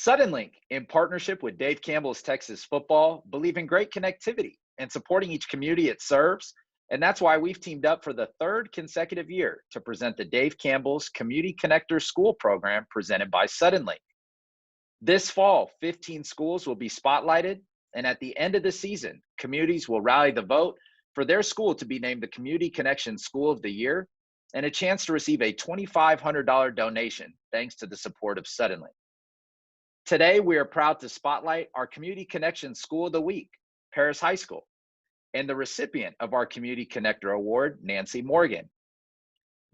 Suddenlink, in partnership with Dave Campbell's Texas Football, believe in great connectivity and supporting each community it serves. And that's why we've teamed up for the third consecutive year to present the Dave Campbell's Community Connector School Program presented by Suddenlink. This fall, 15 schools will be spotlighted, and at the end of the season, communities will rally the vote for their school to be named the Community Connection School of the Year and a chance to receive a $2,500 donation thanks to the support of Suddenlink. Today, we are proud to spotlight our Community Connection School of the Week, Paris High School, and the recipient of our Community Connector Award, Nancy Morgan.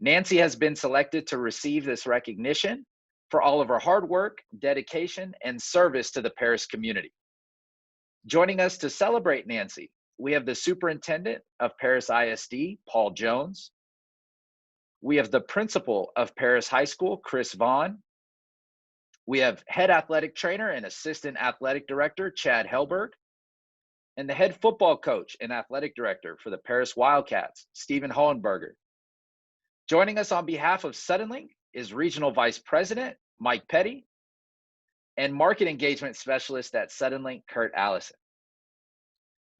Nancy has been selected to receive this recognition for all of her hard work, dedication, and service to the Paris community. Joining us to celebrate Nancy, we have the Superintendent of Paris ISD, Paul Jones. We have the Principal of Paris High School, Chris Vaughn. We have Head Athletic Trainer and Assistant Athletic Director, Chad Helberg, and the Head Football Coach and Athletic Director for the Paris Wildcats, Stephen HOHENBERGER. Joining us on behalf of Suddenlink is Regional Vice President, Mike Petty, and Market Engagement Specialist at Suddenlink, CURT Allison.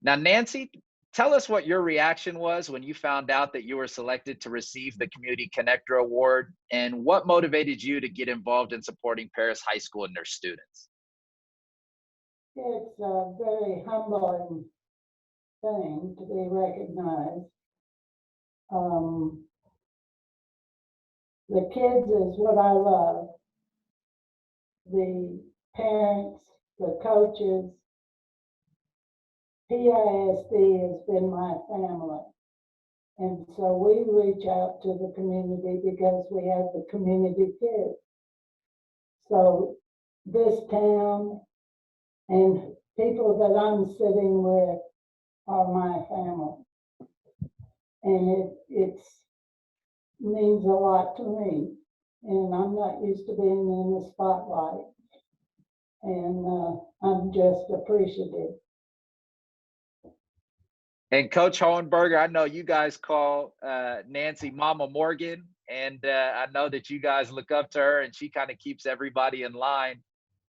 Now, Nancy, tell us what your reaction was when you found out that you were selected to receive the Community Connector Award, and what motivated you to get involved in supporting Paris High School and their students? It's a very humbling thing to be recognized. The kids is what I love. The parents, the coaches, PISD has been my family. And so we reach out to the community because we have the community kids. So this town and people that I'm sitting with are my family. And it means a lot to me. And I'm not used to being in the spotlight. And I'm just appreciative. And Coach HOHENBERGER, I know you guys call Nancy Mama Morgan, and I know that you guys look up to her and she kind of keeps everybody in line.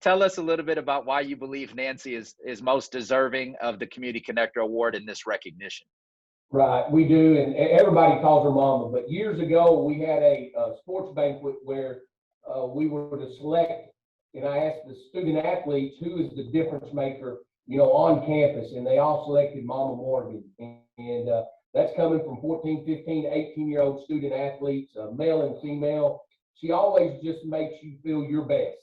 Tell us a little bit about why you believe Nancy is most deserving of the Community Connector Award in this recognition. Right, we do, and everybody calls her Mama, but years ago we had a sports banquet where we were to select, and I asked the student athletes who is the difference maker, you know, on campus, and they all selected Mama Morgan. And that's coming from 14, 15, 18-year-old student athletes, male and female. She always just makes you feel your best,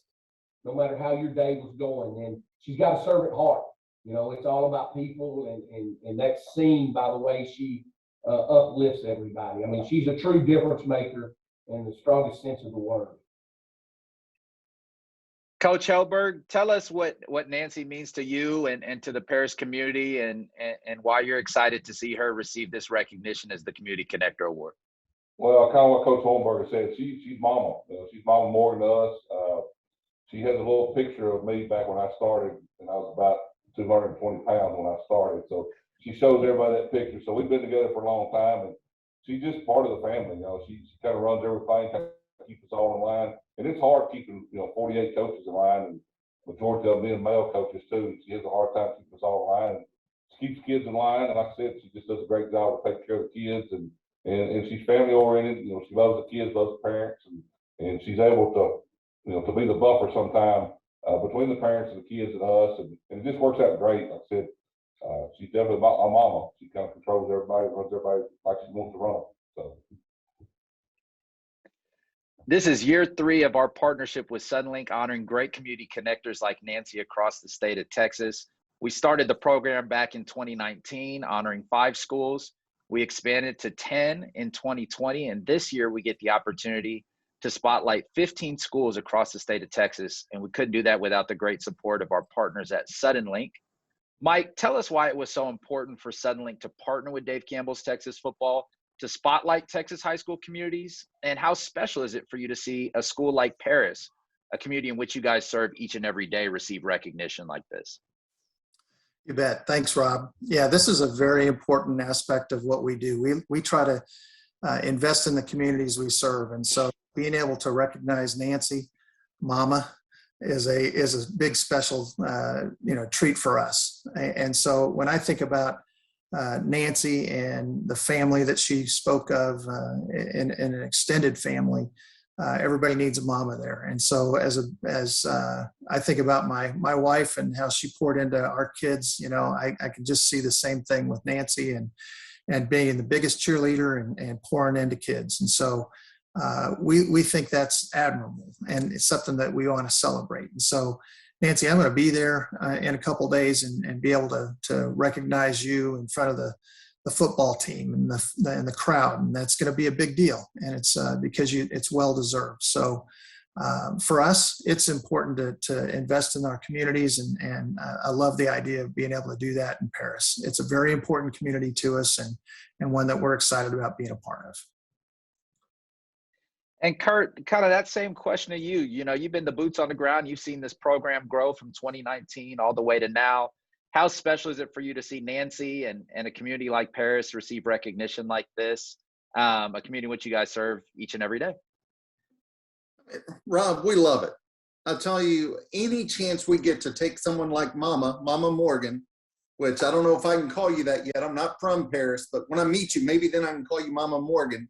no matter how your day was going. And she's got a servant heart. You know, it's all about people, and that's seen by the way she uplifts everybody. I mean, she's a true difference maker in the strongest sense of the word. Coach Helberg, tell us what Nancy means to you and to the Paris community, and why you're excited to see her receive this recognition as the Community Connector Award. Well, kind of what Coach HOHENBERGER said, she's Mama. She's Mama Morgan to us. She has a little picture of me back when I started, and I was about 220 pounds when I started. So she shows everybody that picture. So we've been together for a long time, and she's just part of the family. You know, she kind of runs everything, kind of keeps us all in line. And it's hard keeping, 48 coaches in line, and majority of them being male coaches too. She has a hard time keeping us all in line. And she keeps kids in line, and like I said, she just does a great job of taking care of the kids, and she's family oriented. You know, she loves the kids, loves the parents, and she's able to, to be the buffer sometime between the parents and the kids and us, and it just works out great. Like I said, she's definitely a mama. She kind of controls everybody, runs everybody like she wants to run. So. This is year 3 of our partnership with Suddenlink, honoring great community connectors like Nancy across the state of Texas. We started the program back in 2019, honoring 5 schools. We expanded to 10 in 2020, and this year we get the opportunity to spotlight 15 schools across the state of Texas, and we couldn't do that without the great support of our partners at Suddenlink. Mike, tell us why it was so important for Suddenlink to partner with Dave Campbell's Texas Football to spotlight Texas high school communities, and how special is it for you to see a school like Paris, a community in which you guys serve each and every day, receive recognition like this? You bet. Thanks, Rob. Yeah, this is a very important aspect of what we do. We try to invest in the communities we serve, and so being able to recognize Nancy, Mama, is a big special treat for us. And so when I think about Nancy and the family that she spoke of, in an extended family, everybody needs a mama there. And so as I think about my wife and how she poured into our kids, I can just see the same thing with Nancy and being the biggest cheerleader and pouring into kids. And so we think that's admirable, and it's something that we want to celebrate. And so, Nancy, I'm going to be there in a couple of days and be able to recognize you in front of the football team and the crowd, and that's going to be a big deal. And it's because it's well deserved. So for us, it's important to invest in our communities, and I love the idea of being able to do that in Paris. It's a very important community to us, and one that we're excited about being a part of. And Kurt, kind of that same question to you. You've been the boots on the ground. You've seen this program grow from 2019 all the way to now. How special is it for you to see Nancy and a community like Paris receive recognition like this, a community in which you guys serve each and every day? Rob, we love it. I'll tell you, any chance we get to take someone like Mama Morgan, which I don't know if I can call you that yet. I'm not from Paris, but when I meet you, maybe then I can call you Mama Morgan.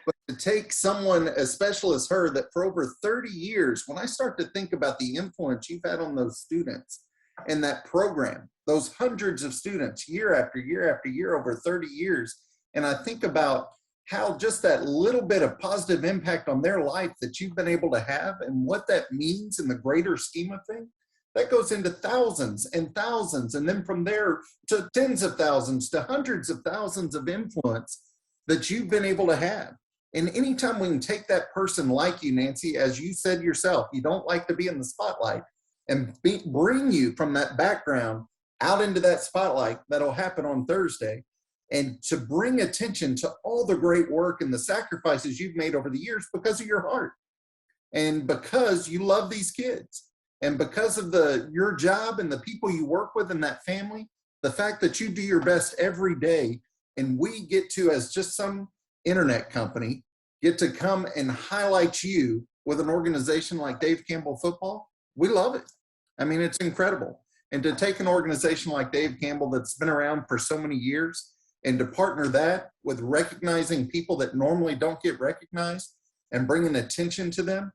But to take someone as special as her that for over 30 years, when I start to think about the influence you've had on those students and that program, those hundreds of students year after year after year over 30 years, and I think about how just that little bit of positive impact on their life that you've been able to have and what that means in the greater scheme of things, that goes into thousands and thousands, and then from there to tens of thousands to hundreds of thousands of influence that you've been able to have. And anytime we can take that person like you, Nancy, as you said yourself, you don't like to be in the spotlight, and bring you from that background out into that spotlight that'll happen on Thursday, and to bring attention to all the great work and the sacrifices you've made over the years because of your heart and because you love these kids and because of your job and the people you work with in that family, the fact that you do your best every day, and we get to, as just some internet company, get to come and highlight you with an organization like Dave Campbell Football. We love it. I mean, it's incredible. And to take an organization like Dave Campbell that's been around for so many years and to partner that with recognizing people that normally don't get recognized and bringing attention to them,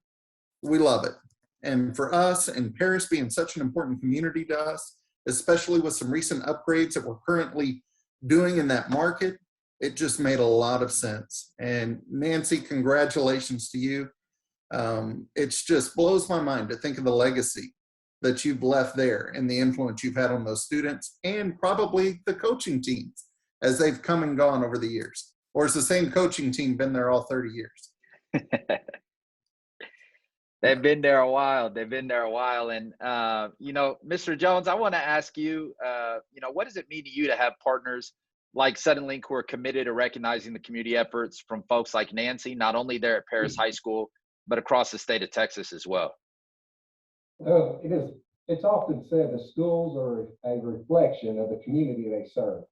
we love it. And for us, and Paris being such an important community to us, especially with some recent upgrades that we're currently doing in that market, it just made a lot of sense. And Nancy, congratulations to you. It just blows my mind to think of the legacy that you've left there and the influence you've had on those students and probably the coaching teams as they've come and gone over the years. Or has the same coaching team been there all 30 years? They've been there a while. And, Mr. Jones, I want to ask you, what does it mean to you to have partners like Suddenlink who are committed to recognizing the community efforts from folks like Nancy, not only there at Paris High School, but across the state of Texas as well? It's often said that schools are a reflection of the community they serve.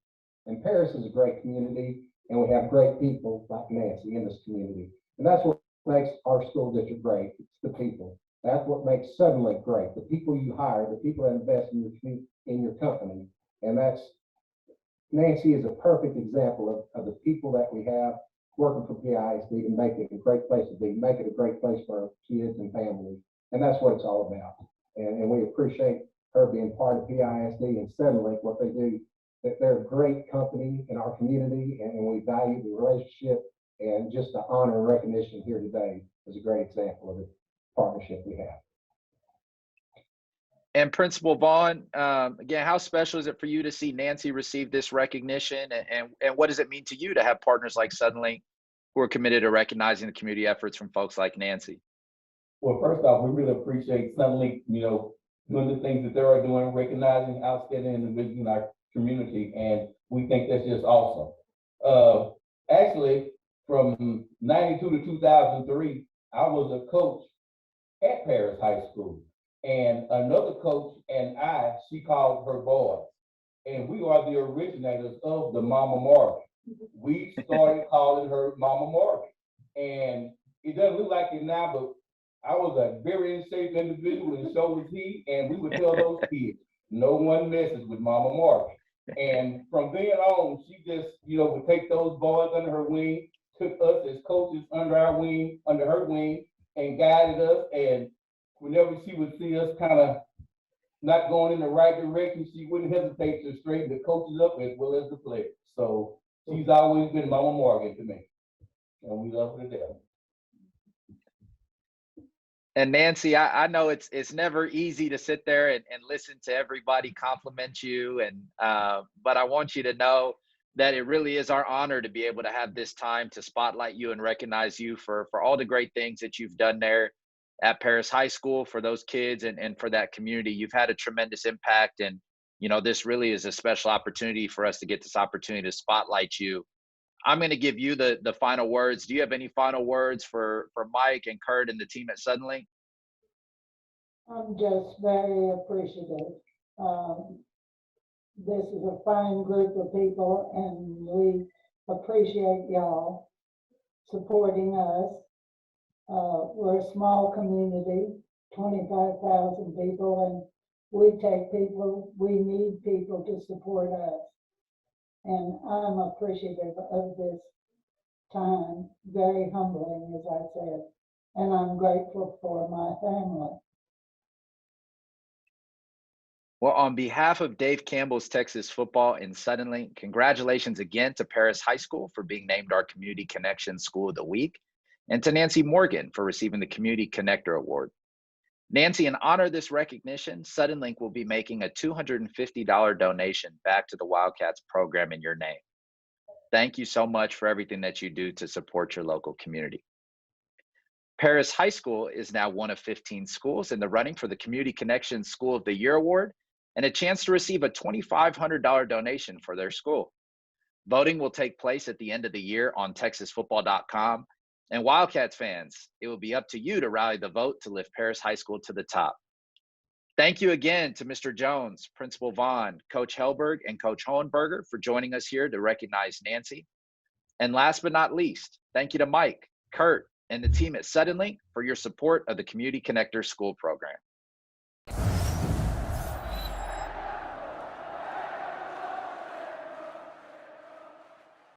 And Paris is a great community, and we have great people like Nancy in this community. And that's what makes our school district great. It's the people. That's what makes Suddenlink great. The people you hire, the people that invest in your company. And Nancy is a perfect example of the people that we have working for PISD to make it a great place to be, make it a great place for our kids and families. And that's what it's all about. And we appreciate her being part of PISD and Suddenlink, what they do. That they're a great company in our community, and we value the relationship, and just the honor and recognition here today is a great example of the partnership we have. And Principal Vaughn, again, how special is it for you to see Nancy receive this recognition? And what does it mean to you to have partners like Suddenlink who are committed to recognizing the community efforts from folks like Nancy? Well, first off, we really appreciate Suddenlink, doing the things that they are doing, recognizing outstanding individuals in our community, and we think that's just awesome. Actually, from 92 to 2003, I was a coach at Paris High School, and another coach and she called her boys, and we are the originators of the Mama Morgan. We started calling her Mama Morgan, and it doesn't look like it now, but I was a very safe individual, and so was he. And we would tell those kids, no one messes with Mama Morgan. And from then on, she just, would take those boys under her wing, took us as coaches under her wing, and guided us. And whenever she would see us kind of not going in the right direction, she wouldn't hesitate to straighten the coaches up as well as the players. So she's always been Mama Morgan to me, and we love her to death. And Nancy, I know it's never easy to sit there and listen to everybody compliment you, and but I want you to know that it really is our honor to be able to have this time to spotlight you and recognize you for all the great things that you've done there at Paris High School for those kids and for that community. You've had a tremendous impact, and this really is a special opportunity for us to get this opportunity to spotlight you. I'm going to give you the final words. Do you have any final words for Mike and Kurt and the team at Suddenlink? I'm just very appreciative. This is a fine group of people, and we appreciate y'all supporting us. We're a small community, 25,000 people, and we need people to support us. And I'm appreciative of this time, very humbling, as I said, and I'm grateful for my family. Well, on behalf of Dave Campbell's Texas Football and Suddenlink, congratulations again to Paris High School for being named our Community Connection School of the Week, and to Nancy Morgan for receiving the Community Connector Award. Nancy, in honor of this recognition, Suddenlink will be making a $250 donation back to the Wildcats program in your name. Thank you so much for everything that you do to support your local community. Paris High School is now one of 15 schools in the running for the Community Connection School of the Year Award and a chance to receive a $2,500 donation for their school. Voting will take place at the end of the year on TexasFootball.com. And Wildcats fans, it will be up to you to rally the vote to lift Paris High School to the top. Thank you again to Mr. Jones, Principal Vaughn, Coach Hellberg, and Coach Hohenberger for joining us here to recognize Nancy. And last but not least, thank you to Mike, Kurt, and the team at Suddenlink for your support of the Community Connector School program.